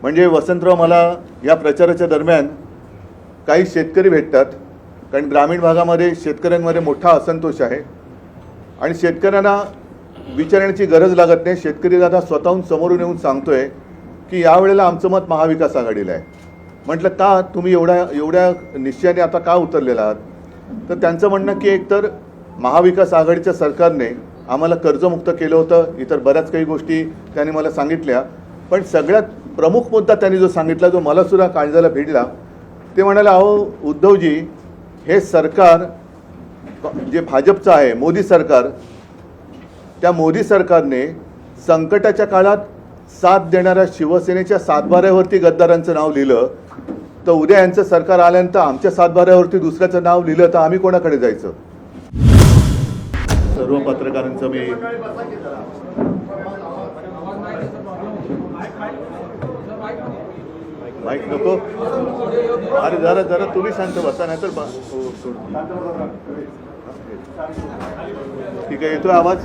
म्हणजे वसंतराव, मला या प्रचाराच्या दरम्यान काही शेतकरी भेटतात, कारण ग्रामीण भागामध्ये शेतकऱ्यांमध्ये मोठा असंतोष आहे आणि शेतकऱ्यांना विचारण्याची गरज लागत नाही. शेतकरी दादा स्वतःहून समोरून येऊन सांगतोय की यावेळेला आमचं मत महाविकास आघाडीला आहे. म्हटलं का तुम्ही एवढ्या निश्चयाने आता का उतरलेला आहात? तर त्यांचं म्हणणं की एकतर महाविकास आघाडीच्या सरकारने आम्हाला कर्जमुक्त केलं होतं, इतर बऱ्याच काही गोष्टी त्यांनी मला सांगितल्या, पण सगळ्यात प्रमुख मुद्दा त्यांनी जो सांगितला, जो मला सुद्धा काळजाला भिडला, ते म्हणाले, अहो उद्धवजी, हे सरकार जे भाजपचं आहे, मोदी सरकार, त्या मोदी सरकारने संकटाच्या काळात साथ देणाऱ्या शिवसेनेच्या सातबाऱ्यावरती गद्दारांचं नाव लिहिलं, तर उद्या यांचं सरकार आल्यानंतर आमच्या सातबाऱ्यावरती दुसऱ्याचं नाव लिहिलं तर आम्ही कोणाकडे जायचं? सर्व पत्रकारांचं मी माईक नको, अरे जरा तुम्ही शांत बसा, नाही तर ठीक आहे. येतोय आवाज?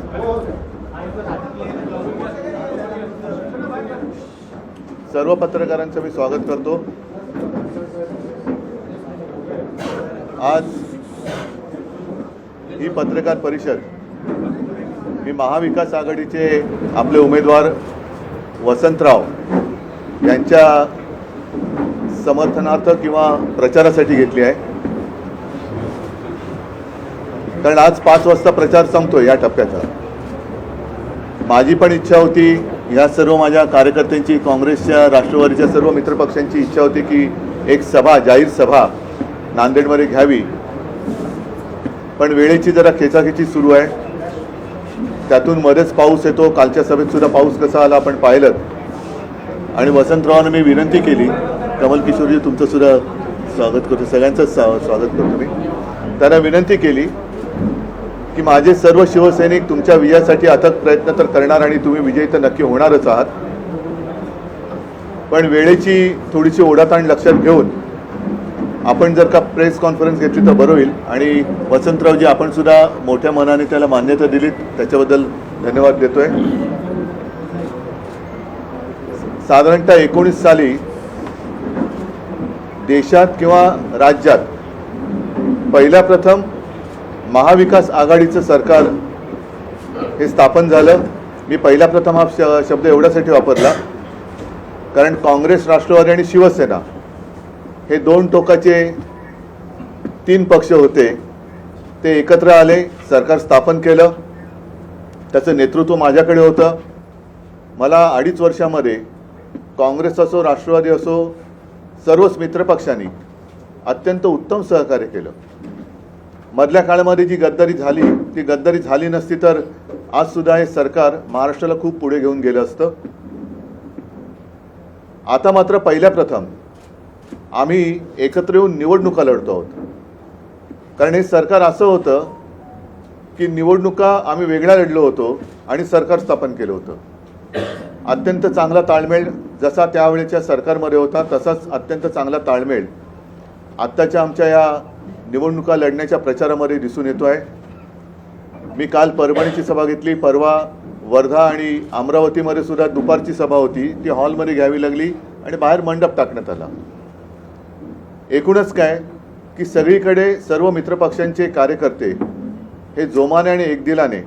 सर्व पत्रकारांचं मी स्वागत करतो. आज ही पत्रकार परिषद मी महाविकास आघाडीचे आपले उमेदवार वसंतराव यांच्या समर्थनार्थ किंवा प्रचारासाठी घेतली आहे, कारण आज 5 वाजता प्रचार संपतोय या टप्प्याचा. माझी पण इच्छा होती, ह्या सर्व माझ्या कार्यकर्त्यांची, काँग्रेसच्या, राष्ट्रवादीच्या सर्व मित्रपक्षांची इच्छा होती की एक सभा, जाहीर सभा नांदेडमध्ये घ्यावी, पण वेळेची जरा खेचाखेची सुरू आहे. त्यातून मध्येच पाऊस येतो. कालच्या सभेत सुद्धा पाऊस कसा आला आपण पाहिलं. आणि वसंतरावांना मी विनंती केली, कमल किशोरजी तुमचं सुद्धा स्वागत करतो, सगळ्यांचंच स्वागत करतो मी. त्यांना विनंती केली की माझे सर्व शिवसैनिक तुमच्या विजयासाठी अथक प्रयत्न तर करणार आणि तुम्ही विजयी तर नक्की होणारच आहात, पण वेळेची थोडीशी ओढाताण लक्षात घेऊन आपण जर का प्रेस कॉन्फरन्स घेतली तर बरं होईल. आणि वसंतरावजी, आपण सुद्धा मोठ्या मनाने त्याला मान्यता दिलीत, त्याच्याबद्दल धन्यवाद देतोय. साधारणतः 19 साली देशात किंवा राज्यात पहिल्या प्रथम महाविकास आघाडीचं सरकार हे स्थापन झालं. मी पहिल्या प्रथम हा शब्द एवढ्यासाठी वापरला कारण काँग्रेस, राष्ट्रवादी आणि शिवसेना हे 2 टोकाचे 3 पक्ष होते, ते एकत्र आले, सरकार स्थापन केलं. त्याचं नेतृत्व माझ्याकडे होतं. मला 2.5 वर्षामध्ये काँग्रेस असो, राष्ट्रवादी असो, सर्वच मित्रपक्षांनी अत्यंत उत्तम सहकार्य केलं. मधल्या काळामध्ये जी गद्दारी झाली, ती गद्दारी झाली नसती तर आज सुद्धा हे सरकार महाराष्ट्राला खूप पुढे घेऊन गेलं असतं. आता मात्र पहिल्या प्रथम आम्ही एकत्र येऊन निवडणुका लढतो आहोत, कारण हे सरकार असं होतं की निवडणुका आम्ही वेगळ्या लढलो होतो आणि सरकार स्थापन केलं होतं. अत्यंत चांगला ताळमेळ जसा त्यावेळेच्या सरकारमध्ये होता, तसाच अत्यंत चांगला ताळमेळ आत्ताच्या आमच्या या निवडणुका लढण्याच्या प्रचारामध्ये दिसून येतो आहे. मी काल परभणीची सभा घेतली, परवा वर्धा आणि अमरावतीमध्ये सुद्धा दुपारची सभा होती, ती हॉलमध्ये घ्यावी लागली आणि बाहेर मंडप टाकण्यात आला. एकूणच काय की सगळीकडे सर्व मित्रपक्षांचे कार्यकर्ते हे जोमाने आणि एकदिलाने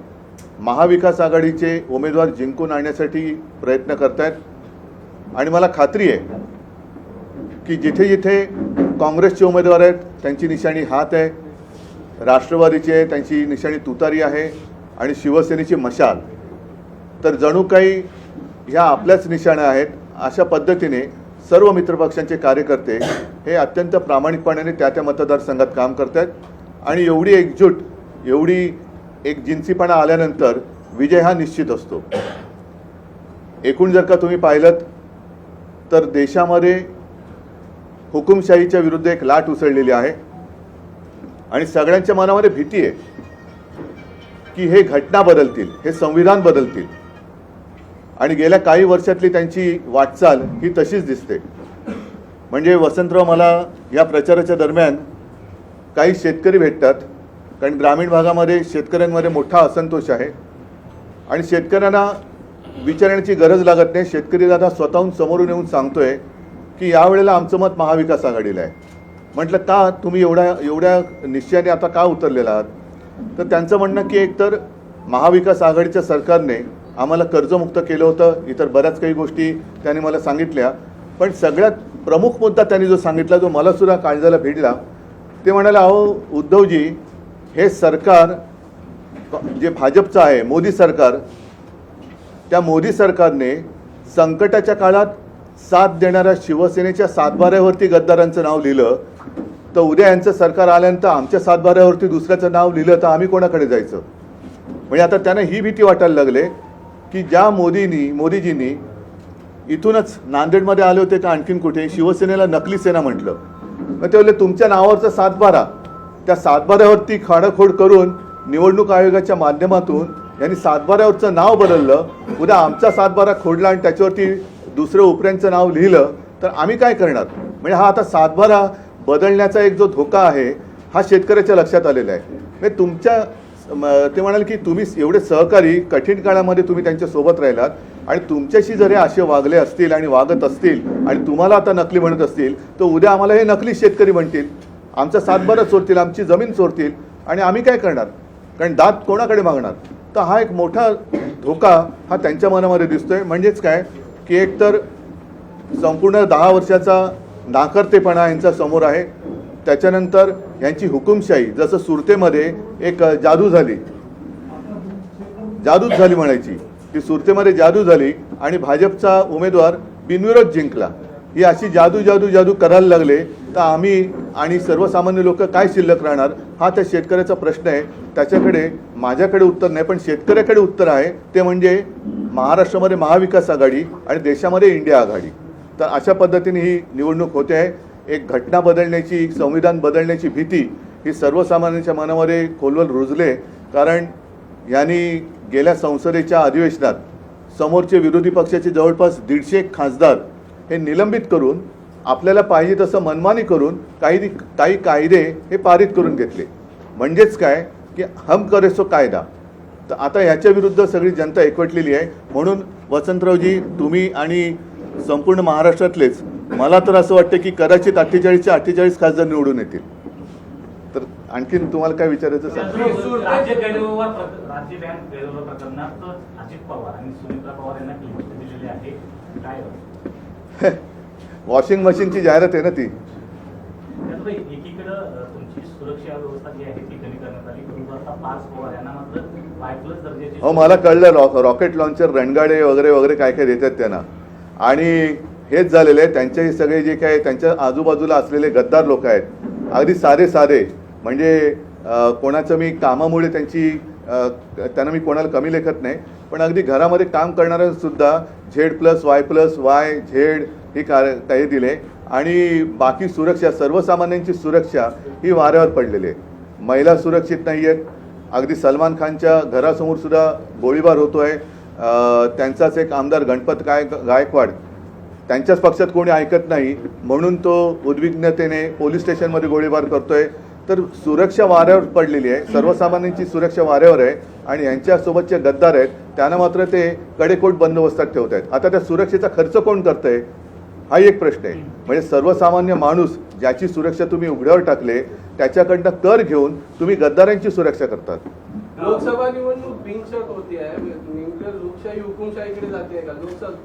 महाविकास आघाडीचे उमेदवार जिंकून आणण्यासाठी प्रयत्न करत आहेत. आणि मला खात्री आहे की जिथे जिथे काँग्रेसचे उमेदवार आहेत त्यांची निशाणी हात आहे, राष्ट्रवादीची आहे त्यांची निशाणी तुतारी आहे, आणि शिवसेनेची मशाल तर जणू काही ह्या आपल्याच निशाण्या आहेत. अशा पद्धतीने सर्व मित्रपक्षांचे कार्यकर्ते हे अत्यंत प्रामाणिकपणाने त्या मतदारसंघात काम करत आहेत. आणि एवढी एकजूट, एवढी एक जिन्सीपणा आल्यानंतर विजय हा निश्चित असतो. एकूण जर का तुम्ही पाहिलं तर देशामध्ये हुकुमशाहीच्या विरुद्ध एक लाट उसळलेली आहे आणि सगळ्यांच्या मनामध्ये भीती आहे की हे घटना बदलतील, हे संविधान बदलतील. आणि गेल्या काही वर्षातली त्यांची वाटचाल ही तशीच दिसते. म्हणजे वसंतराव, मला या प्रचाराच्या दरम्यान काही शेतकरी भेटतात, कारण ग्रामीण भागामध्ये शेतकऱ्यांमध्ये मोठा असंतोष आहे आणि शेतकऱ्यांना विचारण्याची गरज लागत नाही. शेतकरी दादा स्वतःहून समोरून येऊन सांगतोय की यावेळेला आमचं मत महाविकास आघाडीला आहे. म्हटलं का तुम्ही एवढ्या निश्चयाने आता का उतरलेला आहात? तर त्यांचं म्हणणं की एकतर महाविकास आघाडीच्या सरकारने आम्हाला कर्जमुक्त केलं होतं, इतर बऱ्याच काही गोष्टी त्यांनी मला सांगितल्या, पण सगळ्यात प्रमुख मुद्दा त्यांनी जो सांगितला, जो मला सुद्धा काळजाला भिडला, ते म्हणाले अहो उद्धवजी, हे सरकार जे भाजपचं आहे, मोदी सरकार, त्या मोदी सरकारने संकटाच्या काळात साथ देणाऱ्या शिवसेनेच्या सातबाऱ्यावरती गद्दारांचं नाव लिहिलं, तर उद्या यांचं सरकार आल्यानंतर आमच्या सातबाऱ्यावरती दुसऱ्याचं नाव लिहिलं तर आम्ही कोणाकडे जायचं? म्हणजे आता त्यांना ही भीती वाटायला लागले की ज्या मोदीजींनी इथूनच नांदेडमध्ये आले होते का आणखीन कुठे शिवसेनेला नकली सेना म्हटलं, मग ते बोलले तुमच्या नावावरचा सातबारा, त्या सातबाऱ्यावरती खाडाखोड करून निवडणूक आयोगाच्या माध्यमातून यांनी सातबाऱ्यावरचं नाव बदललं, उद्या आमचा सातबारा खोडला आणि त्याच्यावरती दुसरं उपऱ्यांचं नाव लिहिलं तर आम्ही काय करणार? म्हणजे हा आता सातबारा बदलण्याचा एक जो धोका आहे हा शेतकऱ्याच्या लक्षात आलेला आहे. म्हणजे ते म्हणाले की तुम्ही एवढे सहकारी कठीण काळामध्ये तुम्ही त्यांच्यासोबत राहिलात आणि तुमच्याशी जर हे असे वागले असतील आणि वागत असतील आणि तुम्हाला आता नकली म्हणत असतील तर उद्या आम्हाला हे नकली शेतकरी म्हणतील, आमचा सातबारा चोरतील, आमची जमीन चोरतील आणि आम्ही काय करणार? कारण दात कोणाकडे मागणार? तर हा एक मोठा धोका हा त्यांच्या मनामध्ये दिसतोय. म्हणजेच काय की एकतर संपूर्ण 10 वर्षाचा नाकर्तेपणा यांच्या समोर आहे, त्याच्यानंतर यांची हुकुमशाही, जसं सुरतेमध्ये एक जादूच झाली म्हणायची, की सुरतेमध्ये जादू झाली आणि भाजपचा उमेदवार बिनविरोध जिंकला, ही अशी जादू करायला लागले तर आम्ही आणि सर्वसामान्य लोक काय शिल्लक राहणार? हा त्या शेतकऱ्याचा प्रश्न आहे. त्याच्याकडे माझ्याकडे उत्तर नाही, पण शेतकऱ्याकडे उत्तर आहे, ते म्हणजे महाराष्ट्रामध्ये महाविकास आघाडी आणि देशामध्ये इंडिया आघाडी. तर अशा पद्धतीने ही निवडणूक होते आहे. एक घटना बदलण्याची, संविधान बदलण्याची भीती ही सर्वसामान्यांच्या मनामध्ये खोलवर रुजले, कारण यांनी गेल्या संसदेच्या अधिवेशनात समोरचे विरोधी पक्षाचे जवळपास 150 खासदार हे निलंबित करून आपल्याला पाहिजे तसं मनमानी करून काही कायदे हे पारित करून घेतले. म्हणजेच काय की हम करे सो कायदा. तर आता ह्याच्या विरुद्ध सगळी जनता एकवटलेली आहे. म्हणून वसंतरावजी, तुम्ही आणि संपूर्ण महाराष्ट्रातलेच, मला तर असं वाटतं की कदाचित 48च्या 48 खासदार निवडून येतील. तर आणखीन तुम्हाला काय विचारायचं सांगा. राज्य बँक गैरव्यवहार प्रकरणात अजित पवार आणि सुनीता पवार यांना क्लीन चिट दिलेली आहे, काय? वॉशिंग मशीनची जाहिरात आहे ना ती. एकीकडे तुमची सुरक्षा व्यवस्था जी आहे ती कमी करण्यात आली, परंतु आता पार्थ पवार यांना मात्र 5+ दर्जाची. हो, मला कळलं रॉकेट लॉन्चर, रणगाडे वगैरे वगैरे काय काय देतात त्यांना. आणि हेच झालेलं आहे, त्यांचे सगळे जे काय त्यांच्या आजूबाजूला असलेले गद्दार लोक आहेत, अगदी साधे म्हणजे कोणाचं मी कामामुळे त्यांना मी कोणाला कमी लेखत नाही, पण अगदी घरामध्ये काम करणाऱ्यांसुद्धा Z+Y+Y ही काही दिले आणि बाकी सुरक्षा, सर्वसामान्यांची सुरक्षा ही वाऱ्यावर पडलेली आहे. महिला सुरक्षित नाही आहेत. अगदी सलमान खानच्या घरासमोर सुद्धा गोळीबार होतो आहे. त्यांचाच एक आमदार गणपत गायकवाड, त्यांच्याच पक्षात कोणी ऐकत नाही म्हणून तो उद्विग्नतेने पोलीस स्टेशनमध्ये गोळीबार करतोय. तर सुरक्षा वाऱ्यावर पडलेली आहे, सर्वसामान्यांची सुरक्षा वाऱ्यावर आहे आणि यांच्यासोबत जे गद्दार आहेत त्यांना मात्र ते कडेकोट बंदोबस्तात ठेवत आहेत. आता त्या सुरक्षेचा खर्च कोण करतंय हा एक प्रश्न आहे. म्हणजे सर्वसामान्य माणूस ज्याची सुरक्षा तुम्ही उघड्यावर टाकले त्याच्याकडनं कर घेऊन तुम्ही गद्दारांची सुरक्षा करतात. लोकसभा निवडणूक बिनशर्त होती आहे, लोकशाही हुकुमशाहीकडे जाते का?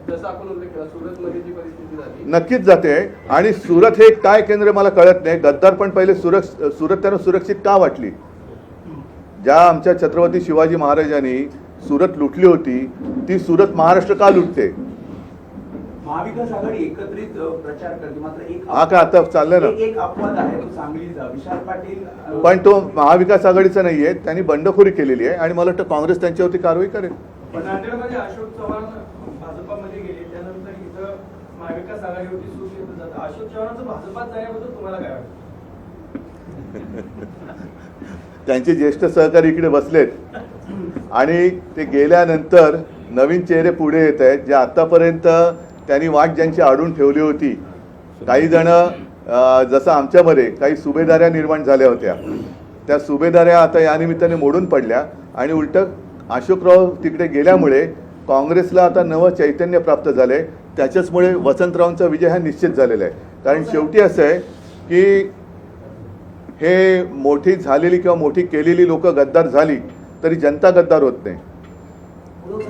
जसं आपण उल्लेख केला सुरतमध्ये जी परिस्थिती झाली, नक्कीच जाते. आणि सुरत हे काय केंद्र मला कळत नाही. गद्दार पण पहिले सुरत त्यांना सुरक्षित का वाटली? ज्या आमच्या छत्रपती शिवाजी महाराजांनी सुरत लुटली होती ती सुरत महाराष्ट्र का लुटते? महाविकास आघाडी एकत्रित प्रचार करते, मात्र एक हा का आता चाललंय ना, एक अपवाद आहे तो सांगलीचा. विशाल पाटील पण तो महाविकास आघाडीचा नाहीये, त्यांनी बंडखोरी केलेली आहे आणि मला वाटतं काँग्रेस त्यांच्यावरती कारवाई करेल. नांदेडमध्ये अशोक चव्हाण भाजपामध्ये गेले, त्यानंतर इथं महाविकास आघाडीवरती सूट येत जातं. अशोक चव्हाणांचं भाजपात जाण्याबद्दल तुम्हाला काय वाटतं? त्यांचे ज्येष्ठ सहकारी इकडे बसलेत आणि ते गेल्यानंतर नवीन चेहरे पुढे येत आहेत, जे आतापर्यंत त्यांनी वाट ज्यांची आडून ठेवली होती. काही जण जसं आमच्यामध्ये काही सुभेदाऱ्या निर्माण झाल्या होत्या, त्या सुभेदाऱ्या आता या निमित्ताने मोडून पडल्या आणि उलट अशोकराव तिकडे गेल्यामुळे काँग्रेसला आता नवं चैतन्य प्राप्त झालं आहे. त्याच्याचमुळे वसंतरावांचा विजय हा निश्चित झालेला आहे. कारण शेवटी असं आहे की हे मोठी झालेली किंवा मोठी केलेली लोक गद्दार झाली तरी जनता गद्दार होत नाही.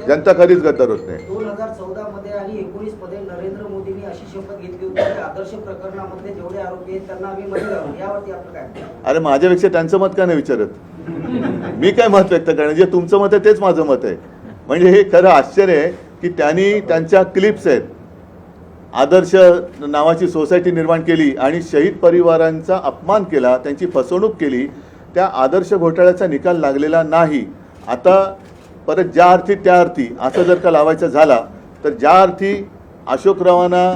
जनता कधीच गद्दार होत नाही. 2014 मध्ये आणि 19 मध्ये नरेंद्र मोदींनी अशी शपथ घेतली होती की आदर्श प्रकरणामधले जेवढे आरोपी आहेत त्यांना आम्ही मध्ये घालू. यावरती आपलं काय? अरे माझ्यापेक्षा त्यांचं मत का नाही विचारत? मी काय मत व्यक्त करणार? जे तुमचं मत आहे तेच माझं मत आहे. म्हणजे हे खरं आश्चर्य आहे की त्यांनी त्यांच्या क्लिप्स आहेत, आदर्श नावाची सोसायटी निर्माण केली आणि शहीद परिवारांचा अपमान केला, त्यांची फसवणूक केली. त्या आदर्श घोटाळ्याचा निकाल लागलेला नाही. आता परत ज्या अर्थी त्या अर्थी असं जर का लावायचं झाला तर ज्या अर्थी अशोकरावांना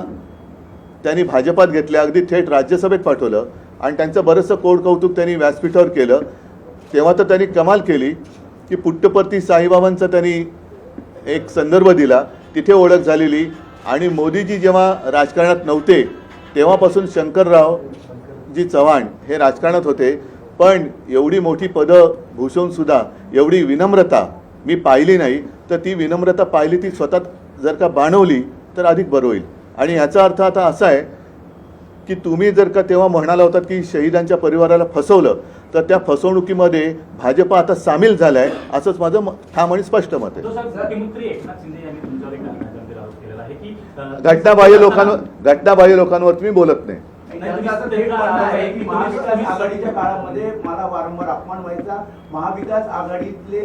त्यांनी भाजपात घेतल्या, अगदी थेट राज्यसभेत पाठवलं आणि त्यांचं बरंचसं कोडकौतुक त्यांनी व्यासपीठावर केलं, तेव्हा तर त्यांनी कमाल केली की पुट्टपर्ती साईबाबांचा त्यांनी एक संदर्भ दिला, तिथे ओळख झालेली. आणि मोदीजी जेव्हा राजकारणात नव्हते तेव्हापासून शंकररावजी चव्हाण हे राजकारणात होते, पण एवढी मोठी पदं भूषवूनसुद्धा एवढी विनम्रता मी पाहिली नाही. तर ती विनम्रता पाहिली ती स्वतः जर का बाणवली तर अधिक बरं होईल. आणि ह्याचा अर्थ आता असा आहे की तुम्ही जर का तेव्हा म्हणाला होतात की शहीदांच्या परिवाराला फसवलं, तर त्या फसवणुकीमध्ये भाजप आता सामील झाला आहे असंच माझं ठाम आणि स्पष्ट मत आहे. मुख्यमंत्री एकनाथ शिंदे यांनी तुमच्यावर एक गंभीर आरोप केलेला आहे की घटनाबाह्य लोकांवरती मी बोलत नाही. त्यांचं असं थेट म्हणणं आहे की महाविकास आघाडीच्या काळामध्ये मला वारंवार अपमान व्हायचा. महाविकास आघाडीतले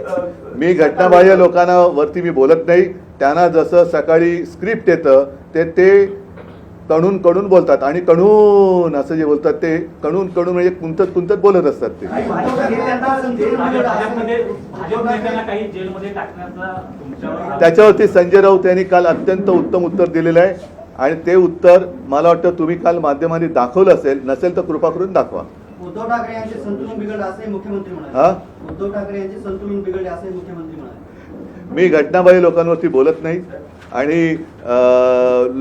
मी घटनाबाह्य लोकांवरती मी बोलत नाही. त्यांना जसं सकाळी स्क्रिप्ट येतं ते कणून कणून बोलतात आणि कणून असं जे बोलतात ते कणून कणून म्हणजे कुंतत बोलत असतात ते. त्याच्यावरती संजय राऊत यांनी काल अत्यंत उत्तम उत्तर दिलेलं आहे आणि ते उत्तर मला वाटतं तुम्ही काल माध्यमांनी दाखवलं असेल, नसेल तर कृपा करून दाखवा. उद्धव ठाकरे यांचे संतुलन बिघडले असे मुख्यमंत्री म्हणाले. हा, उद्धव ठाकरे यांचे संतुलन बिघडले असे मुख्यमंत्री म्हणाले. मी घटनाबाह्य लोकांवरती बोलत नाही आणि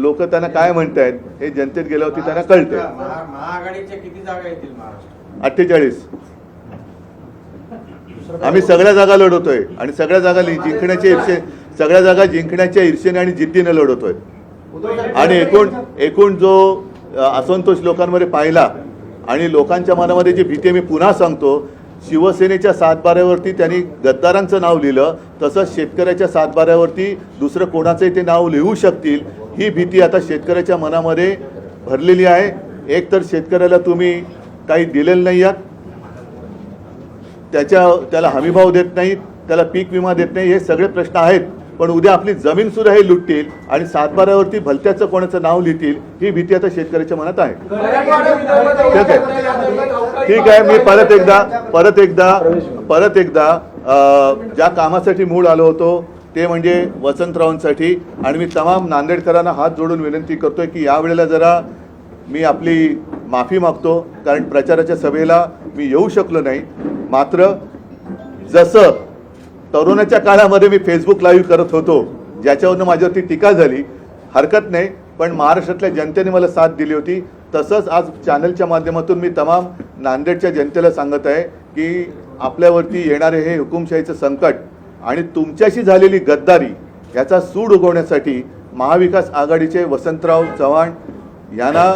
लोक त्यांना काय म्हणतायत हे जनतेत गेल्यावरती त्यांना कळते. महाआघाडीच्या किती जागा येतील महाराष्ट्रात? 48. आम्ही सगळ्या जागा लढवतोय आणि सगळ्या जागा जिंकण्याच्या ईर्षेने आणि जिद्दीने लढवतोय. आणि एकूण जो असंतोष लोकांमध्ये पाहिला आणि लोकांच्या मनामध्ये जी भीती, मी पुन्हा सांगतो, शिवसेनेच्या सातबाऱ्यावरती त्यांनी गद्दारांचं नाव लिहिलं, तसंच शेतकऱ्याच्या सातबाऱ्यावरती दुसरं कोणाचंही ते नाव लिहू शकतील ही भीती आता शेतकऱ्याच्या मनामध्ये भरलेली आहे. एक तर शेतकऱ्याला तुम्ही काही दिलेलं नाही आहात, त्याला हमीभाव देत नाहीत, त्याला पीक विमा देत नाही, हे सगळे प्रश्न आहेत. पण उद्या आपली जमीन सुद्धा हे लुटतील आणि सातबाऱ्यावरती भलत्याचं कोणाचं नाव लिहितील ही भीती आता शेतकऱ्याच्या मनात आहे. ठीक आहे. मी परत एकदा ज्या कामासाठी मूळ आलो होतो ते म्हणजे वसंतरावांसाठी, आणि मी तमाम नांदेडकरांना हात जोडून विनंती करतोय की यावेळेला जरा मी आपली माफी मागतो, कारण प्रचाराच्या सभेला मी येऊ शकलो नाही. मात्र जसं तरुणाच्या काळामध्ये मी फेसबुक लाईव्ह करत होतो ज्याच्यावरनं माझ्यावरती टीका झाली, हरकत नाही, पण महाराष्ट्रातल्या जनतेने मला साथ दिली होती, तसंच आज चॅनलच्या माध्यमातून मी तमाम नांदेडच्या जनतेला सांगत आहे की आपल्यावरती येणारे हे हुकुमशाहीचं संकट आणि तुमच्याशी झालेली गद्दारी याचा सूड उगवण्यासाठी महाविकास आघाडीचे वसंतराव चव्हाण यांना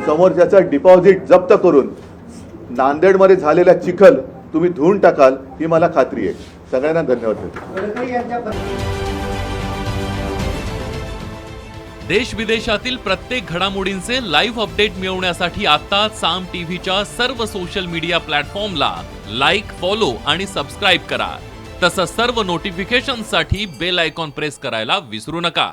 समोरच्याचा डिपॉझिट जप्त करून नांदेडमध्ये झालेला चिखल तुम्ही धुवून टाकाल ही मला खात्री आहे. सगळ्यांना धन्यवाद देतो. देश विदेशातील प्रत्येक घडामोडींचे लाईव्ह अपडेट मिळवण्यासाठी आता साम टीव्हीच्या सर्व सोशल मीडिया प्लॅटफॉर्मला लाईक, फॉलो आणि सबस्क्राईब करा. तसंच सर्व नोटिफिकेशनसाठी बेल आयकॉन प्रेस करायला विसरू नका.